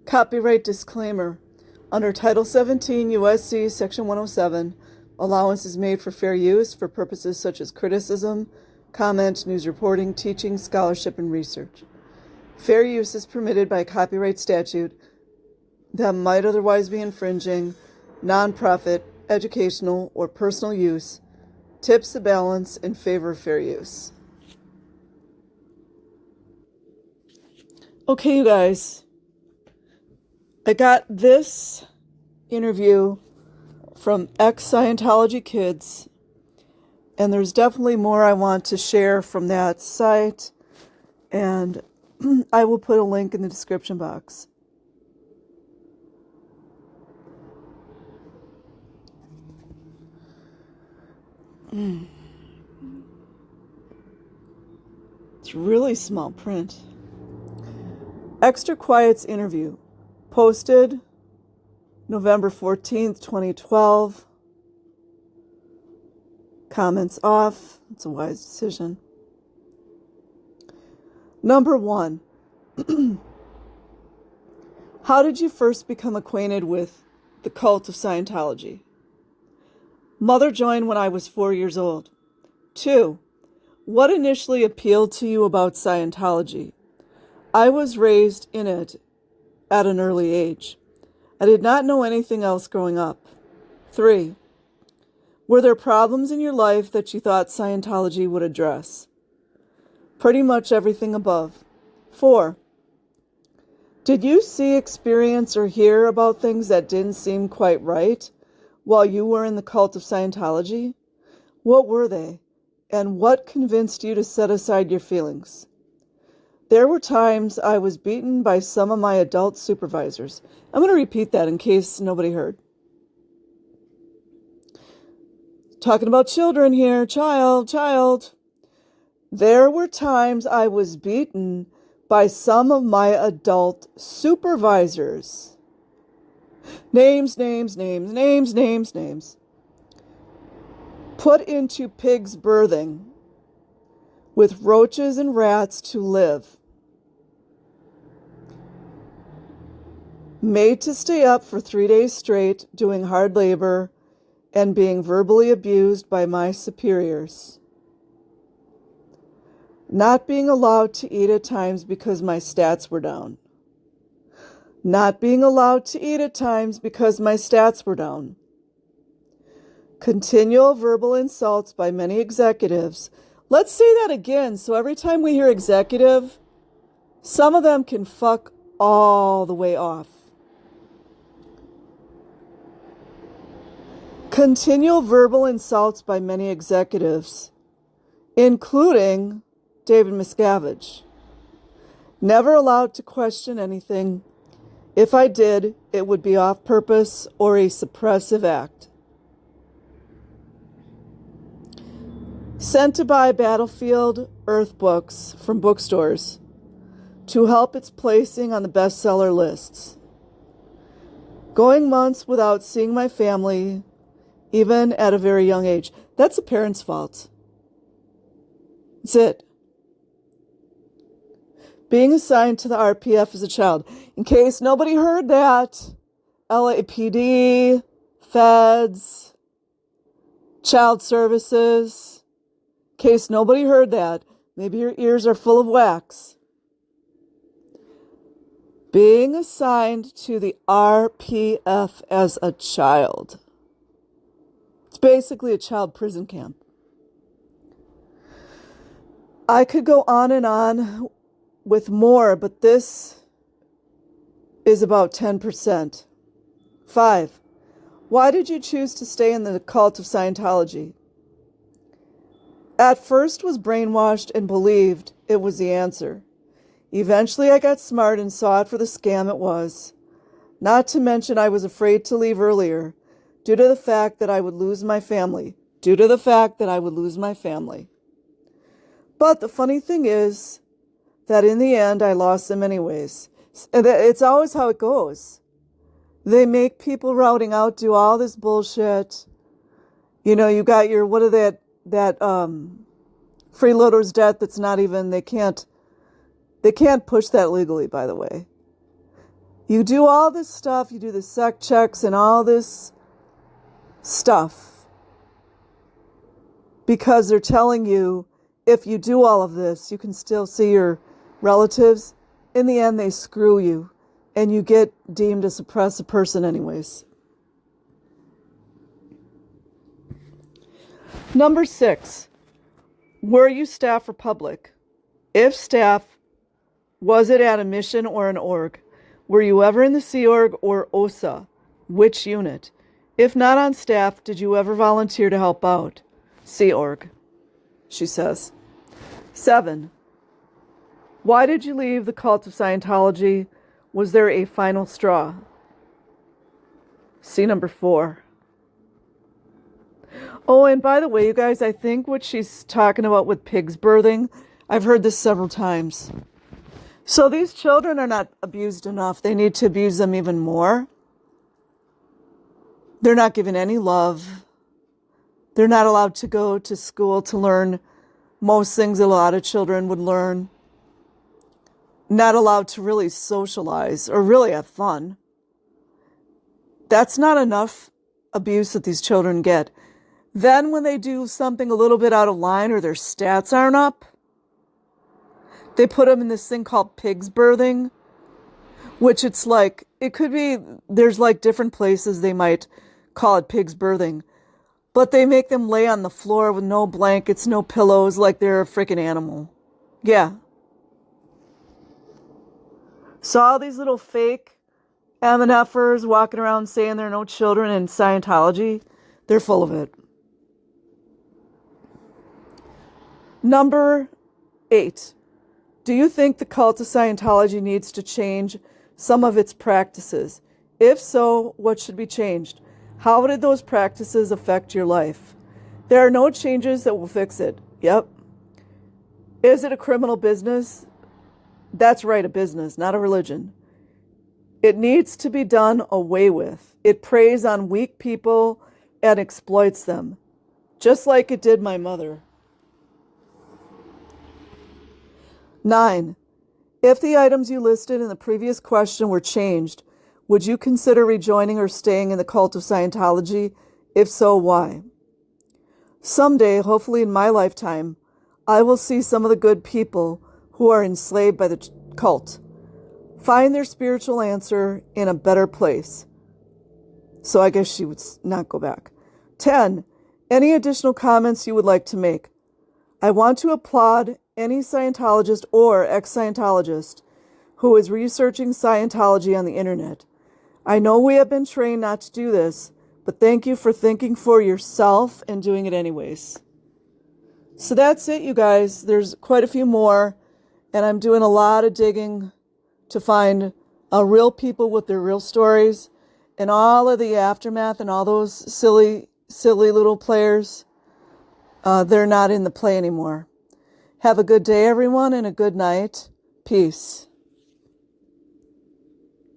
Copyright disclaimer. Under Title 17 U.S.C. Section 107, allowance is made for fair use for purposes such as criticism, comment, news reporting, teaching, scholarship, and research. Fair use is permitted by copyright statute that might otherwise be infringing nonprofit, educational, or personal use, tips the balance in favor of fair use. Okay, you guys. I got this interview from ex-Scientology kids, and there's definitely more I want to share from that site, and I will put a link in the description box. It's really small print. Extra Quiet's interview, posted November 14th, 2012. Comments off. It's a wise decision. Number 1. How did you first become acquainted with the cult of Scientology? Mother joined when I was 4 years old. 2. What initially appealed to you about Scientology? I was raised in it at an early age. I did not know anything else growing up. 3. Were there problems in your life that you thought Scientology would address? Pretty much everything above. 4. Did you see, experience, or hear about things that didn't seem quite right while you were in the cult of Scientology? What were they? And what convinced you to set aside your feelings? There were times I was beaten by some of my adult supervisors. I'm going to repeat that in case nobody heard. Talking about children here. Child. There were times I was beaten by some of my adult supervisors. Names. Put into pig's berthing with roaches and rats to live. Made to stay up for 3 days straight doing hard labor and being verbally abused by my superiors. Not being allowed to eat at times because my stats were down. Not being allowed to eat at times because my stats were down. Continual verbal insults by many executives. Let's say that again, so every time we hear executive, some of them can fuck all the way off. Continual verbal insults by many executives, including David Miscavige. Never allowed to question anything. If I did, it would be off purpose or a suppressive act. Sent to buy Battlefield Earth books from bookstores to help its placing on the bestseller lists. Going months without seeing my family, even at a very young age. That's a parent's fault. That's it. Being assigned to the RPF as a child. In case nobody heard that, LAPD, feds, child services. In case nobody heard that, maybe your ears are full of wax. Being assigned to the RPF as a child. It's basically a child prison camp. I could go on with more, but this is about 10%. 5. Why did you choose to stay in the cult of Scientology? At first was brainwashed and believed it was the answer. Eventually I got smart and saw it for the scam it was. Not to mention I was afraid to leave earlier due to the fact that I would lose my family. But the funny thing is that in the end I lost them anyways. It's always how it goes. They make people routing out do all this bullshit. You know, you got your, that freeloader's debt that's not even, they can't push that legally, by the way. You do all this stuff, you do the sec checks and all this stuff because they're telling you if you do all of this, you can still see your relatives. In the end, they screw you and you get deemed a suppressive person anyways. Number 6, were you staff or public? If staff, was it at a mission or an org? Were you ever in the Sea Org or OSA? Which unit? If not on staff, did you ever volunteer to help out? Sea Org, she says. 7, why did you leave the cult of Scientology? Was there a final straw? See number 4. Oh, and by the way, you guys, I think what she's talking about with pigs birthing, I've heard this several times. So these children are not abused enough. They need to abuse them even more. They're not given any love. They're not allowed to go to school to learn most things a lot of children would learn. Not allowed to really socialize or really have fun. That's not enough abuse that these children get. Then when they do something a little bit out of line or their stats aren't up, they put them in this thing called pigs birthing, which it's like, it could be, there's like different places they might call it pigs birthing, but they make them lay on the floor with no blankets, no pillows, like they're a freaking animal. Yeah. So all these little fake MNFers walking around saying there are no children in Scientology, they're full of it. Number 8. Do you think the cult of Scientology needs to change some of its practices? If so, what should be changed? How did those practices affect your life? There are no changes that will fix it. Yep. Is it a criminal business? That's right, a business, not a religion. It needs to be done away with. It preys on weak people and exploits them, just like it did my mother. 9. If the items you listed in the previous question were changed, would you consider rejoining or staying in the cult of Scientology? If so, why? Someday, hopefully in my lifetime, I will see some of the good people who are enslaved by the cult find their spiritual answer in a better place. So I guess she would not go back. 10. Any additional comments you would like to make? I want to applaud any Scientologist or ex-Scientologist who is researching Scientology on the internet. I know we have been trained not to do this, but thank you for thinking for yourself and doing it anyways. So that's it, you guys. There's quite a few more, and I'm doing a lot of digging to find real people with their real stories and all of the aftermath and all those silly little players. They're not in the play anymore. Have a good day, everyone, and a good night. Peace.